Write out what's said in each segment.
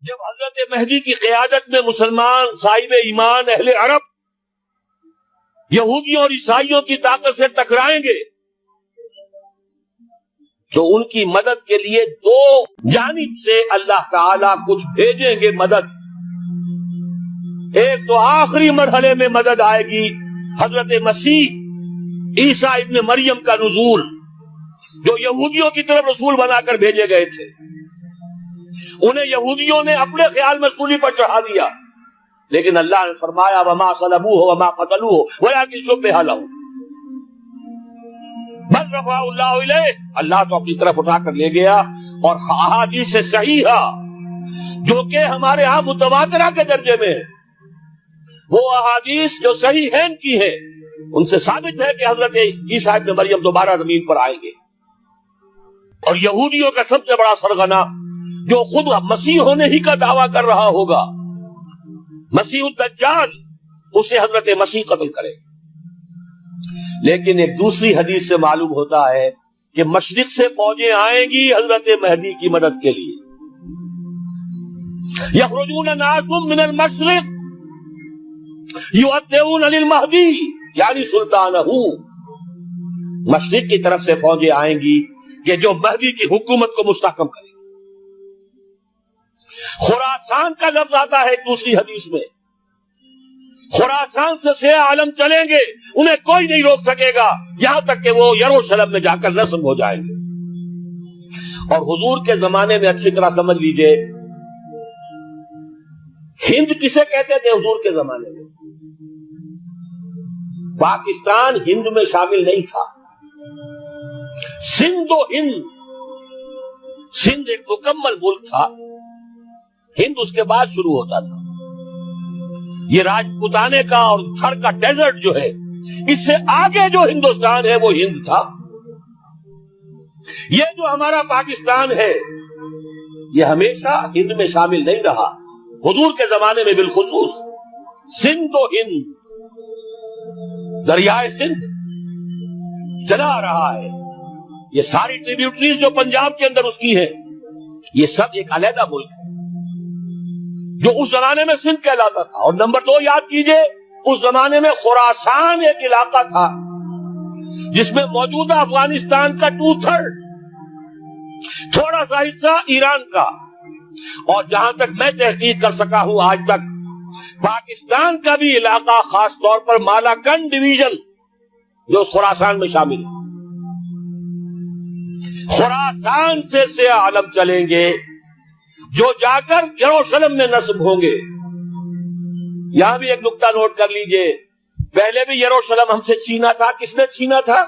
جب حضرت مہدی کی قیادت میں مسلمان صاحب ایمان اہل عرب یہودیوں اور عیسائیوں کی طاقت سے ٹکرائیں گے تو ان کی مدد کے لیے دو جانب سے اللہ تعالی کچھ بھیجیں گے مدد. ایک تو آخری مرحلے میں مدد آئے گی حضرت مسیح عیسیٰ ابن مریم کا نزول، جو یہودیوں کی طرف رسول بنا کر بھیجے گئے تھے. انہیں یہودیوں نے اپنے خیال میں سولی پر چڑھا دیا، لیکن اللہ نے فرمایا وما صلبوہ وما قتلوہ ولکن شبہ لہم بل رفعہ اللہ الیہ. اللہ تو اپنی طرف اٹھا کر لے گیا. اور احادیث صحیحہ جو کہ ہمارے ہاں متواترہ کے درجے میں، وہ احادیث جو صحیح ہیں کی ہیں، ان سے ثابت ہے کہ حضرت عیسیٰ ابن مریم دوبارہ زمین پر آئیں گے. اور یہودیوں کا سب سے بڑا سرغنہ جو خود مسیح ہونے ہی کا دعویٰ کر رہا ہوگا، مسیح الدجال، اسے حضرت مسیح قتل کرے. لیکن ایک دوسری حدیث سے معلوم ہوتا ہے کہ مشرق سے فوجیں آئیں گی حضرت مہدی کی مدد کے لیے. یخرجون ناس من المشرق یؤدون للمہدی یعنی سلطانہ. مشرق کی طرف سے فوجیں آئیں گی کہ جو مہدی کی حکومت کو مستحکم کرے. خراسان کا لفظ آتا ہے ایک دوسری حدیث میں. خراسان سے سیاہ عالم چلیں گے، انہیں کوئی نہیں روک سکے گا یہاں تک کہ وہ یروشلم میں جا کر نصب ہو جائیں گے. اور حضور کے زمانے میں اچھی طرح سمجھ لیجئے، ہند کسے کہتے تھے حضور کے زمانے میں؟ پاکستان ہند میں شامل نہیں تھا. سندھ و ہند، سندھ ایک مکمل ملک تھا، ہند اس کے بعد شروع ہوتا تھا. یہ راجپوتانے کا اور تھر کا ڈیزرٹ جو ہے، اس سے آگے جو ہندوستان ہے وہ ہند تھا. یہ جو ہمارا پاکستان ہے یہ ہمیشہ ہند میں شامل نہیں رہا. حضور کے زمانے میں بالخصوص سندھ و ہند، دریائے سندھ چلا آ رہا ہے. یہ ساری ٹریبیوٹریز جو پنجاب کے اندر اس کی ہیں، یہ سب ایک علیحدہ ملک ہے جو اس زمانے میں سندھ کہلاتا تھا. اور نمبر 2 یاد کیجئے، اس زمانے میں خراسان ایک علاقہ تھا جس میں موجودہ افغانستان کا 2/3، تھوڑا سا حصہ ایران کا، اور جہاں تک میں تحقیق کر سکا ہوں آج تک پاکستان کا بھی علاقہ، خاص طور پر مالاکنڈ ڈویژن جو خراسان میں شامل ہے. خراسان سے سیاہ عالم چلیں گے جو جا کر یروشلم میں نصب ہوں گے. یہاں بھی ایک نقطہ نوٹ کر لیجئے، پہلے بھی یروشلم ہم سے چھینا تھا. کس نے چھینا تھا؟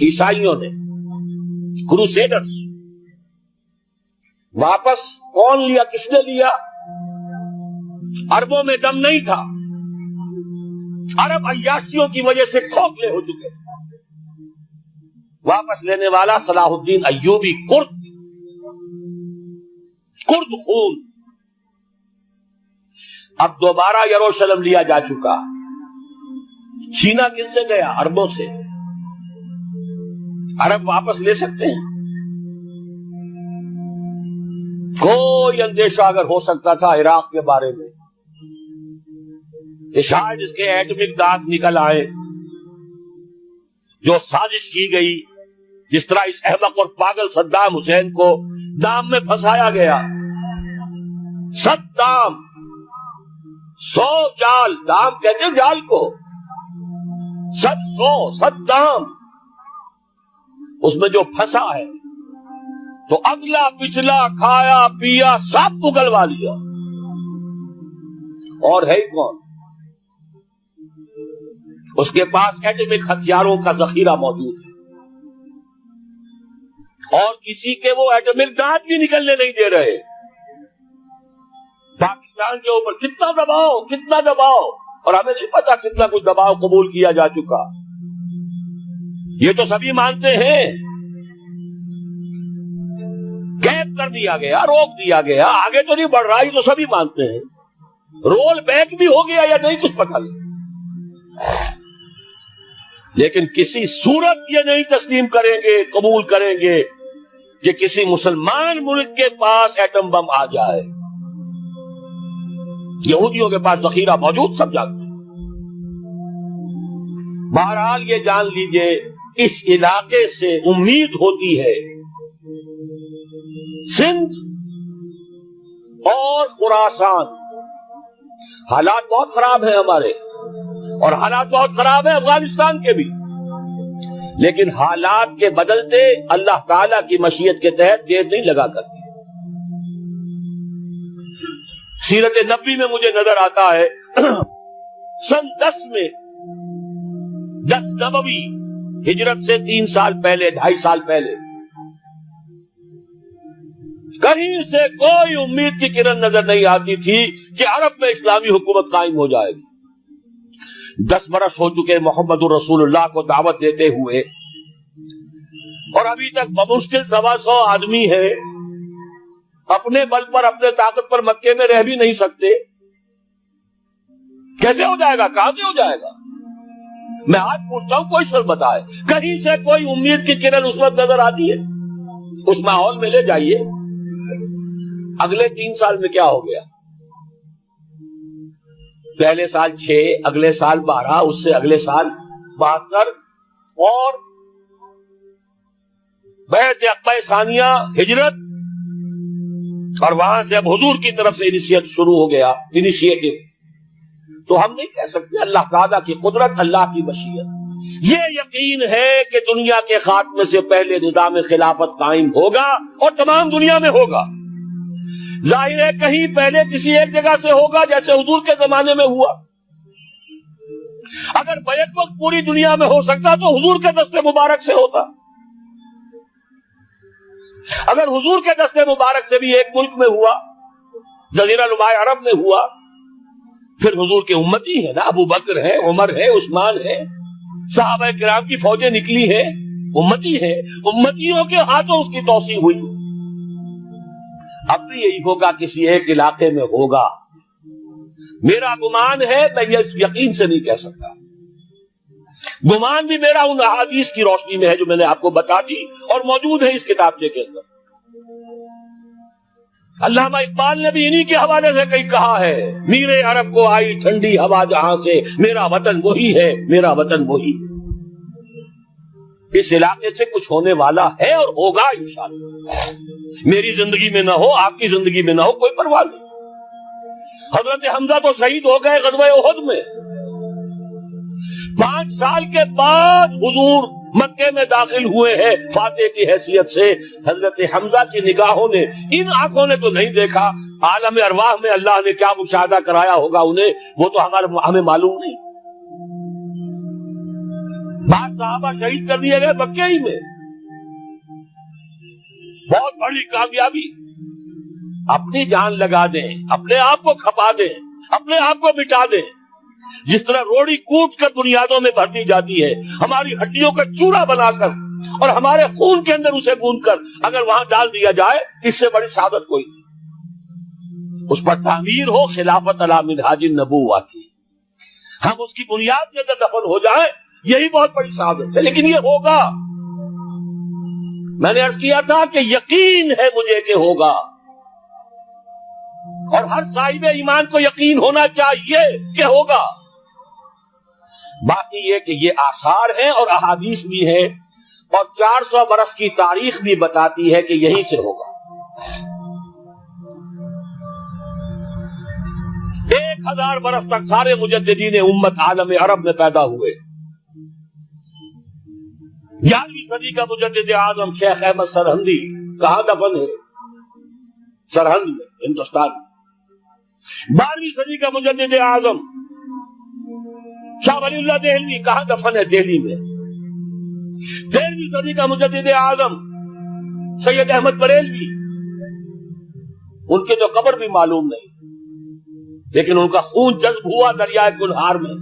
عیسائیوں نے، کروسیڈرز. واپس کون لیا؟ کس نے لیا؟ عربوں میں دم نہیں تھا، عرب عیاشیوں کی وجہ سے کھوکھلے ہو چکے. واپس لینے والا صلاح الدین ایوبی، کرد خون. اب دوبارہ یروشلم لیا جا چکا. چھینا کن سے گیا؟ عربوں سے. عرب واپس لے سکتے ہیں؟ کوئی اندیشہ اگر ہو سکتا تھا عراق کے بارے میں کہ شاید اس کے ایٹمک دانت نکل آئے، جو سازش کی گئی، جس طرح اس احمق اور پاگل صدام حسین کو دام میں پھنسایا گیا. صدام 100 جال، دام کہتے ہیں جال کو، 100 دام اس میں جو پھنسا ہے تو اگلا پچھلا کھایا پیا سب اگلوا لیا. اور ہے ہی کون؟ اس کے پاس ایٹمک ہتھیاروں کا ذخیرہ موجود ہے، اور کسی کے وہ ایٹمک دانت بھی نکلنے نہیں دے رہے. پاکستان کے اوپر کتنا دباؤ، اور ہمیں نہیں پتا کتنا کچھ دباؤ قبول کیا جا چکا. یہ تو سبھی مانتے ہیں. قید کر دیا گیا، روک دیا گیا، آگے تو نہیں بڑھ رہا، یہ تو سبھی مانتے ہیں. رول بیک بھی ہو گیا یا نہیں کچھ پتا نہیں، لیکن کسی صورت یہ نہیں تسلیم کریں گے، قبول کریں گے کہ کسی مسلمان ملک کے پاس ایٹم بم آ جائے. یہودیوں کے پاس ذخیرہ موجود سب جانتے ہیں. بہرحال یہ جان لیجئے اس علاقے سے امید ہوتی ہے سندھ اور خراسان. حالات بہت خراب ہیں ہمارے اور حالات بہت خراب ہیں افغانستان کے بھی, لیکن حالات کے بدلتے اللہ تعالی کی مشیت کے تحت دیر نہیں لگا کرتی. سیرت نبوی میں مجھے نظر آتا ہے سن 10 میں 10 نبوی ہجرت سے 3 سال پہلے 2.5 سال پہلے کہیں سے کوئی امید کی کرن نظر نہیں آتی تھی کہ عرب میں اسلامی حکومت قائم ہو جائے گی. 10 برس ہو چکے محمد رسول اللہ کو دعوت دیتے ہوئے اور ابھی تک بمشکل 125 آدمی ہے. اپنے بل پر اپنے طاقت پر مکے میں رہ بھی نہیں سکتے. کیسے ہو جائے گا, کہاں سے ہو جائے گا؟ میں آج پوچھتا ہوں کوئی سر بتائے, کہیں سے کوئی امید کی کرن اس وقت نظر آتی ہے؟ اس ماحول میں لے جائیے. اگلے 3 سال میں کیا ہو گیا؟ پہلے سال 6, اگلے سال 12, اس سے اگلے سال 72 اور بیعت عقبہ ثانیہ ہجرت, اور وہاں سے اب حضور کی طرف سے انیشیٹ شروع ہو گیا, انیشیٹو. تو ہم نہیں کہہ سکتے اللہ تعالیٰ کی قدرت, اللہ کی مشیت. یہ یقین ہے کہ دنیا کے خاتمے سے پہلے نظام خلافت قائم ہوگا اور تمام دنیا میں ہوگا. ظاہر ہے کہیں پہلے کسی ایک جگہ سے ہوگا جیسے حضور کے زمانے میں ہوا. اگر بیک وقت پوری دنیا میں ہو سکتا تو حضور کے دست مبارک سے ہوتا. اگر حضور کے دست مبارک سے بھی ایک ملک میں ہوا, جزیرہ نما عرب میں ہوا, پھر حضور کے امتی ہے نا, ابو بکر ہے, عمر ہے, عثمان ہے, صحابہ کرام کی فوجیں نکلی ہیں, امتی ہے, امتیوں کے ہاتھوں اس کی توسیع ہوئی. اب بھی یہی ہوگا, کسی ایک علاقے میں ہوگا. میرا گمان ہے, میں یہ یقین سے نہیں کہہ سکتا, گمان بھی میرا ان احادیث کی روشنی میں ہے جو میں نے آپ کو بتا دی اور موجود ہے اس کتابچے کے اندر. علامہ اقبال نے بھی انہی کے حوالے سے کئی کہا ہے, میرے عرب کو آئی ٹھنڈی ہوا جہاں سے, میرا وطن وہی ہے, میرا وطن وہی ہے. اس علاقے سے کچھ ہونے والا ہے اور ہوگا انشاءاللہ. میری زندگی میں نہ ہو, آپ کی زندگی میں نہ ہو, کوئی پرواہ نہیں. حضرت حمزہ تو شہید ہو گئے غزوہ احد میں. 5 سال کے بعد حضور مکے میں داخل ہوئے ہیں فاتح کی حیثیت سے. حضرت حمزہ کی نگاہوں نے, ان آنکھوں نے تو نہیں دیکھا, عالم ارواح میں اللہ نے کیا مشاہدہ کرایا ہوگا انہیں, وہ تو ہمیں معلوم نہیں. بعض صحابہ شہید کر دیے گئے مکے ہی میں. بہت بڑی کامیابی. اپنی جان لگا دیں, اپنے آپ کو کھپا دیں, اپنے آپ کو مٹا دیں. جس طرح روڑی کوٹ کر بنیادوں میں بھر دی جاتی ہے, ہماری ہڈیوں کا چورا بنا کر اور ہمارے خون کے اندر اسے گوندھ کر اگر وہاں ڈال دیا جائے, اس سے بڑی سعادت کوئی نہیں. اس پر تعمیر ہو خلافت علی منہاج النبوہ کی, ہم اس کی بنیاد کے اندر دفن ہو جائیں, یہی بہت بڑی سعادت ہے. لیکن یہ ہوگا. میں نے عرض کیا تھا کہ یقین ہے مجھے کہ ہوگا, اور ہر صاحب ایمان کو یقین ہونا چاہیے کہ ہوگا. باقی یہ کہ یہ آثار ہیں اور احادیث بھی ہیں, اور 400 برس کی تاریخ بھی بتاتی ہے کہ یہیں سے ہوگا. 1000 برس تک سارے مجددین امت عالم عرب میں پیدا ہوئے. 11ویں صدی کا مجدد اعظم شیخ احمد سرہندی کہاں دفن ہے؟ سرہند میں, ہندوستان میں. 12ویں صدی کا مجدد اعظم شاہ ولی اللہ دہلوی کہاں دفن ہے؟ دہلی میں. 13ویں صدی کا مجدد اعظم سید احمد بریلوی, ان کے تو قبر بھی معلوم نہیں, لیکن ان کا خون جذب ہوا دریائے کنہار میں,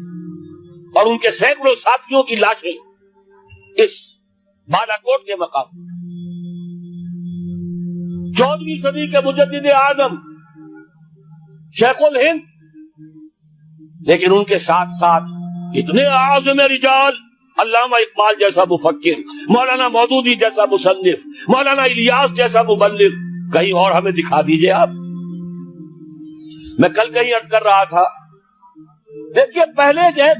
اور ان کے سینکڑوں ساتھیوں کی لاشیں اس بالاکوٹ کے مقام. 14ویں صدی کے مجدد اعظم شیخ الہند, لیکن ان کے ساتھ ساتھ اتنے اعظم رجال علامہ اقبال جیسا مفکر، مولانا مودودی جیسا مصنف، مولانا الیاس جیسا مبلغ کہیں اور ہمیں دکھا دیجئے آپ۔ میں کل کہیں عرض کر رہا تھا، دیکھیے پہلے جو ہے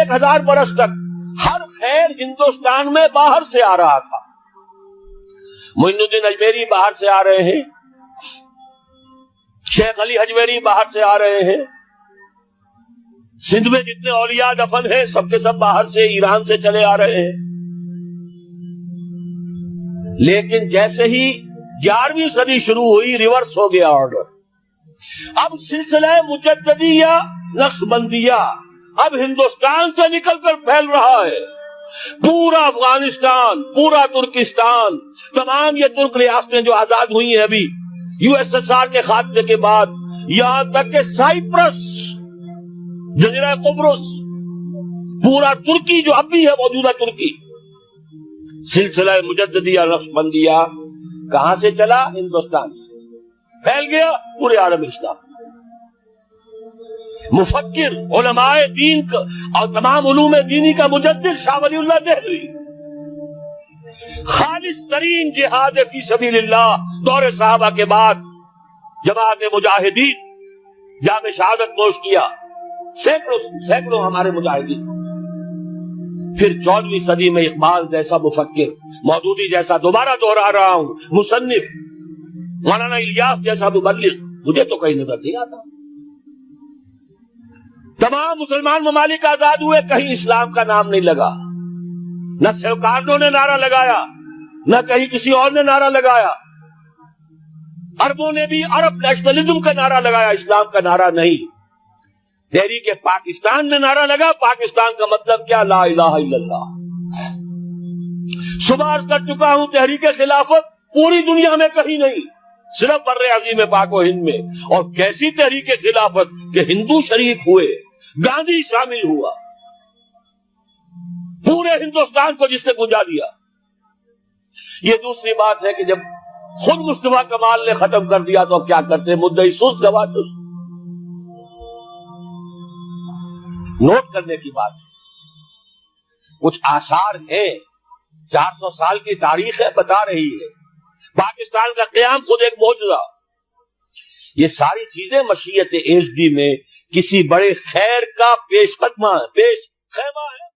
1000 برس تک ہر خیر ہندوستان میں باہر سے آ رہا تھا۔ معین الدین اجمیری باہر سے آ رہے ہیں، شیخ علی حجویری باہر سے آ رہے ہیں، سندھ میں جتنے اولیاء دفن ہیں سب کے سب باہر سے، ایران سے چلے آ رہے ہیں۔ لیکن جیسے ہی 11ویں صدی شروع ہوئی ریورس ہو گیا آرڈر۔ اب سلسلہ مجددیہ نقشبندیہ اب ہندوستان سے نکل کر پھیل رہا ہے۔ پورا افغانستان، پورا ترکستان، تمام یہ ترک ریاستیں جو آزاد ہوئی ہیں ابھی USSR کے خاتمے کے بعد، یہاں تک کہ سائپرس، جزیرہ قبرص، پورا ترکی جو اب بھی ہے موجودہ ترکی، سلسلہ مجددیہ نقشبندیہ کہاں سے چلا؟ ہندوستان سے پھیل گیا پورے عالم اسلام۔ مفکر، علماء دین اور تمام علوم دینی کا مجدد شاہ ولی اللہ دہلوی، خالص ترین جہاد فی سبیل اللہ دور صحابہ کے بعد جماعت مجاہدین جام شہادت نوش کیا، سینکڑوں ہمارے مجاہدین۔ پھر 14ویں صدی میں اقبال جیسا مفکر، مودودی جیسا، دوبارہ دوہرا رہا ہوں، مصنف، مولانا الیاس جیسا مبلغ، مجھے تو کہیں نظر نہیں آتا۔ تمام مسلمان ممالک آزاد ہوئے، کہیں اسلام کا نام نہیں لگا، نہ سہکارنوں نے نعرہ لگایا، نہ کہیں کسی اور نے نعرہ لگایا۔ عربوں نے بھی عرب نیشنلزم کا نعرہ لگایا، اسلام کا نعرہ نہیں۔ تحریک پاکستان میں نعرہ لگا، پاکستان کا مطلب کیا؟ لا الہ الا اللہ۔ صبح عرض کر چکا ہوں، تحریک خلافت پوری دنیا میں کہیں نہیں، صرف بر عظیم پاک و ہند میں۔ اور کیسی تحریک خلافت کہ ہندو شریک ہوئے، گاندھی شامل ہوا، پورے ہندوستان کو جس نے گنجا دیا۔ یہ دوسری بات ہے کہ جب خود مصطفیٰ کمال نے ختم کر دیا تو اب کیا کرتے ہیں؟ مدعی سست گواہ سست۔ نوٹ کرنے کی بات ہے، کچھ آثار ہیں، 400 سال کی تاریخ ہے، بتا رہی ہے پاکستان کا قیام خود ایک معجزہ۔ یہ ساری چیزیں مشیت ایزدی میں کسی بڑے خیر کا پیش خیمہ ہے۔